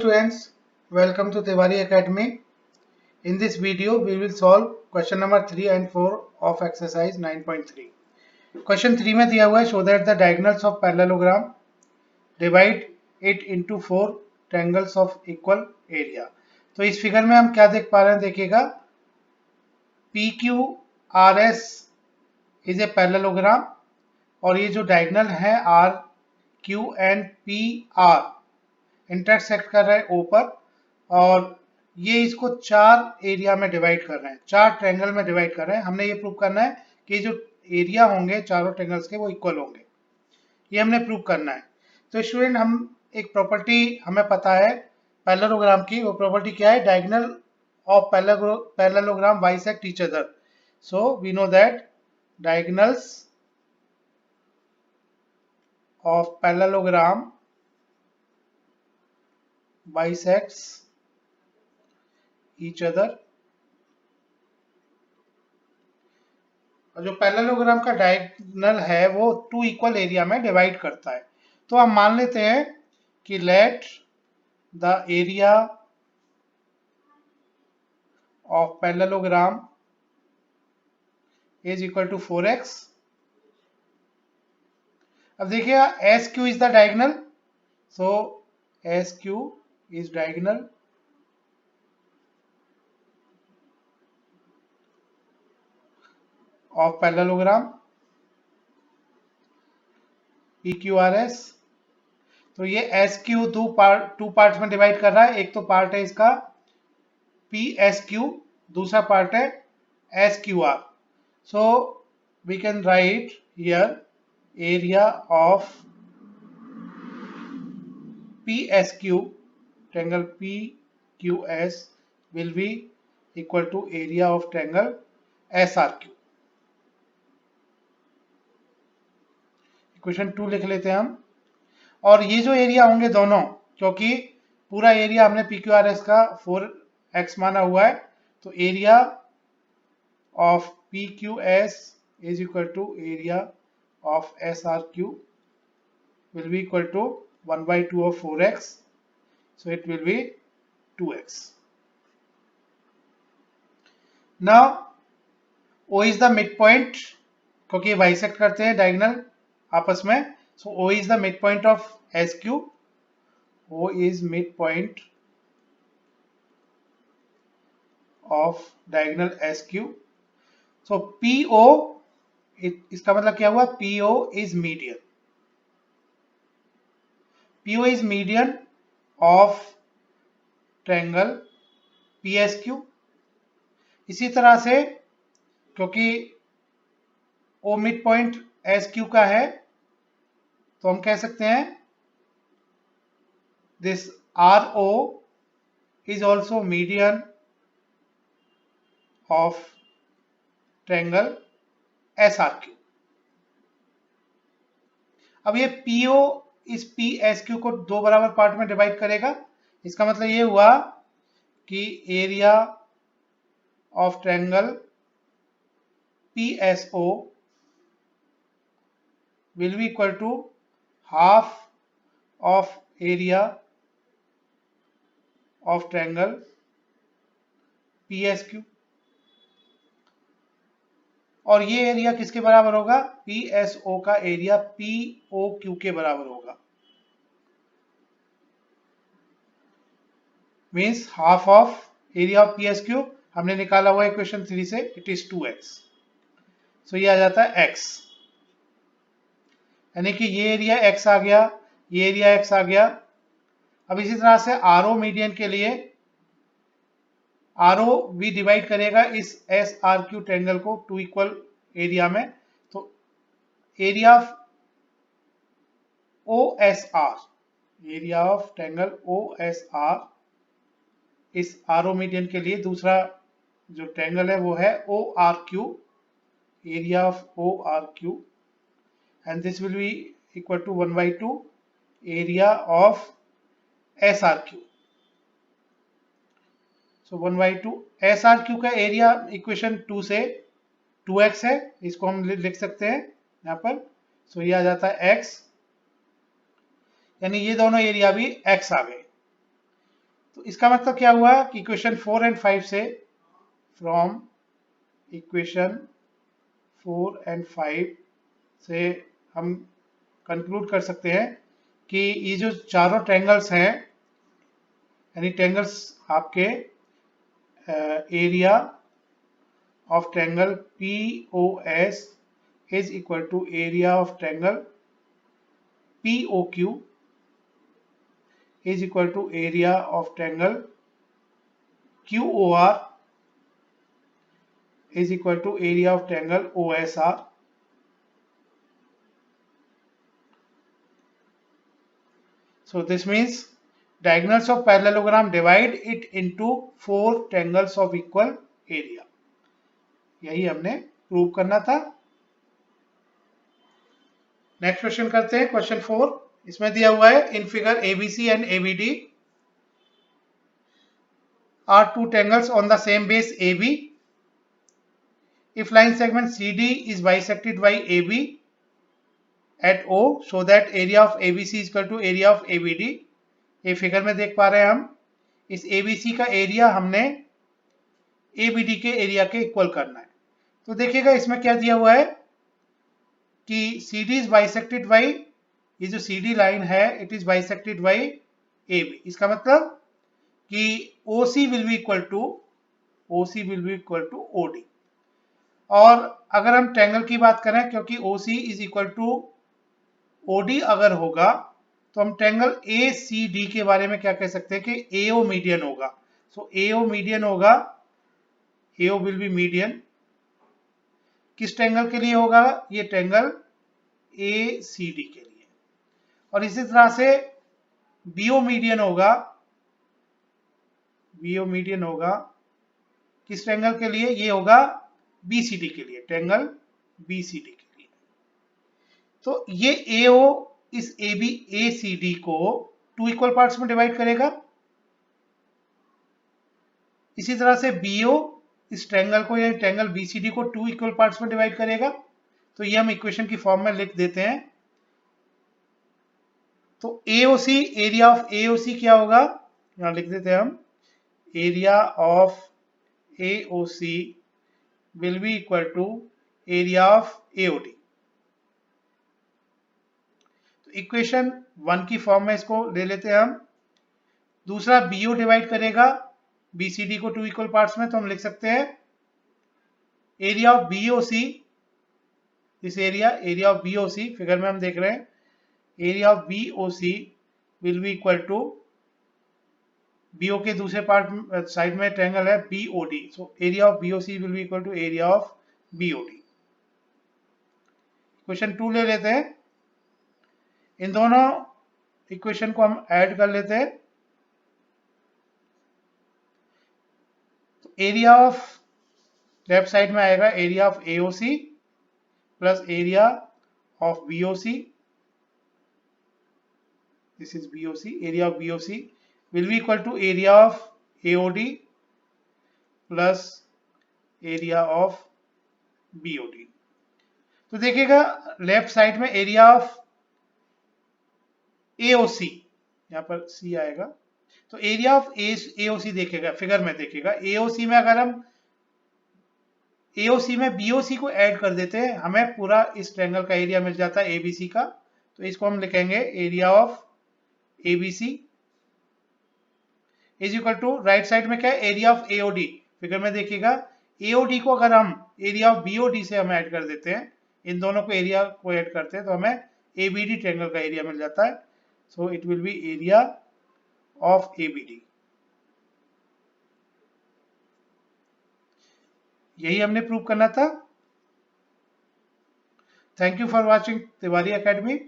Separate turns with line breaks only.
Students, welcome to Tiwari Academy. In this video, we will solve question number 3 and 4 of exercise 9.3. Question 3 में दिया हुआ है show that the diagonals of parallelogram divide it into 4 triangles of equal area. तो इस figure में हम क्या देख पा रहे हैं, देखिएगा PQRS is a parallelogram और ये जो डायगोनल है RQ and PR इंटरसेक्ट कर रहे हैं ओ पर और ये इसको चार एरिया में डिवाइड कर रहे हैं, चार ट्रायंगल में डिवाइड कर रहे हैं। हमने ये प्रूव करना है कि जो एरिया होंगे चारों ट्रायंगल्स के वो इक्वल होंगे, ये हमने प्रूव करना है। तो स्टूडेंट, हम एक प्रॉपर्टी हमें पता है पैरेललोग्राम की, वो प्रॉपर्टी क्या है? Diagonal of parallelogram bisect each other. So we know that diagonals of parallelogram bisects each other। और जो पैरेललोग्राम का डायगोनल है वो टू इक्वल एरिया में डिवाइड करता है। तो हम मान लेते हैं कि let the area of parallelogram is equal to 4x। अब देखिएगा S Q is the diagonal, so S Q is diagonal of parallelogram PQRS। तो ये SQ टू पार्ट्स में डिवाइड कर रहा है। एक तो पार्ट है इसका PSQ, दूसरा पार्ट है SQR। So we can write here area of PSQ triangle PQS will be equal to area of triangle SRQ। Equation 2 लिख लेते हैं हम। और ये जो एरिया होंगे दोनों, क्योंकि पूरा एरिया हमने PQRS का 4x माना हुआ है, तो area of PQS is equal to area of SRQ will be equal to 1/2 of 4x, so it will be 2x। now O is the midpoint, क्योंकि बाइसेक्ट करते हैं डायगोनल आपस में, so O is the midpoint of SQ। O is midpoint of diagonal SQ। so PO, इसका मतलब क्या हुआ? PO is median। PO is median of triangle PSQ। इसी तरह से क्योंकि O मिड पॉइंट SQ का है, तो हम कह सकते हैं this RO is also median of triangle SRQ। अब ये PO इस PSQ को दो बराबर पार्ट में डिवाइड करेगा। इसका मतलब ये हुआ कि area of triangle PSO will be equal to half of area of triangle PSQ। और ये एरिया किसके बराबर होगा? PSO का एरिया POQ के बराबर होगा, means half of area of PSQ हमने निकाला हुआ इक्वेशन 3 से, इट इज 2x। सो ये आ जाता है x, यानी कि ये एरिया x आ गया, ये एरिया x आ गया। अब इसी तरह से RO मीडियन के लिए RO भी डिवाइड करेगा इस SRQ ट्रायंगल को टू इक्वल एरिया में, तो area of OSR, area of triangle OSR इस RO मीडियन के लिए, दूसरा जो ट्रायंगल है वो है ORQ, area of ORQ, and this will be equal to 1/2 area of SRQ। so 1/2 SRQ का एरिया इक्वेशन 2 से 2x है, इसको हम लिख सकते हैं यहाँ पर। सो ये आ जाता है x, यानी ये दोनों एरिया भी x आ गए। तो इसका मतलब क्या हुआ कि इक्वेशन 4 एंड 5 से, फ्रॉम इक्वेशन 4 एंड 5 से हम कंक्लूड कर सकते हैं कि ये जो चारों ट्रायंगल्स हैं, यानी ट्रायंगल्स आपके area of triangle POS is equal to area of triangle POQ is equal to area of triangle QOR is equal to area of triangle OSR. So this means diagonals of parallelogram divide it into 4 triangles of equal area. यही हमने prove करना था। Next question करते हैं, question 4। इसमें दिया हुआ है in figure ABC and ABD are two triangles on the same base AB. If line segment CD is bisected by AB at O, so that area of ABC is equal to area of ABD. ये figure में देख पा रहे हैं हम, इस ABC का area हमने ABD के एरिया के इक्वल करना है। तो देखिएगा इसमें क्या दिया हुआ है कि CD is bisected by, ये जो CD लाइन है it is bisected by AB। इसका मतलब कि OC will be equal to OD। और अगर हम ट्रायंगल की बात करें, क्योंकि OC is equal to OD अगर होगा तो हम ट्रायंगल ACD के बारे में क्या कह सकते हैं कि AO मीडियन होगा। सो AO मीडियन होगा, AO विल बी मीडियन। किस ट्रायंगल के लिए होगा? ये ट्रायंगल ACD के लिए। और इसी तरह से BO मीडियन होगा, BO मीडियन होगा किस ट्रायंगल के लिए? ये होगा BCD के लिए, ट्रायंगल BCD के लिए। तो ये AO इस ACD को 2 इक्वल पार्ट्स में डिवाइड करेगा। इसी तरह से BO इस ट्रायंगल को, यानी ट्रायंगल BCD को 2 इक्वल पार्ट्स में डिवाइड करेगा। तो ये हम इक्वेशन की फॉर्म में लिख देते हैं। तो AOC, एरिया ऑफ AOC क्या होगा? यहां लिख देते हैं हम, area of AOC will be equal to area of AOD। तो इक्वेशन 1 की फॉर्म में इसको ले लेते हैं हम। दूसरा BO डिवाइड करेगा BCD को 2 इक्वल पार्ट्स में, तो हम लिख सकते हैं area of BOC, this area of BOC, figure में हम देख रहे हैं area of BOC will be equal to, BO के दूसरे पार्ट साइड में ट्रायंगल है BOD, so area of BOC will be equal to area of BOD। Question 2 ले लेते हैं, इन दोनों इक्वेशन को हम ऐड कर लेते हैं। तो एरिया ऑफ लेफ्ट साइड में आएगा area of AOC plus area of BOC, this is BOC, area of BOC will be equal to area of AOD plus area of BOD। तो देखिएगा लेफ्ट साइड में area of AOC, यहां पर C आएगा, तो area of AOC देखेगा, figure में देखेगा AOC में, अगर हम AOC में BOC को ऐड कर देते हैं, हमें पूरा इस ट्रायंगल का एरिया मिल जाता है ABC का। तो इसको हम लिखेंगे area of ABC is equal to, right side में क्या है? एरिया ऑफ AOD, फिगर में देखिएगा AOD को अगर हम एरिया ऑफ BOD से हम ऐड कर देते हैं, इन दोनों को एरिया को ऐड करते हैं, तो हमें ABD ट्रायंगल का एरिया मिल जाता है। So it will be area of ABD। यही हमने प्रूव करना था। Thank you for watching Tiwari academy.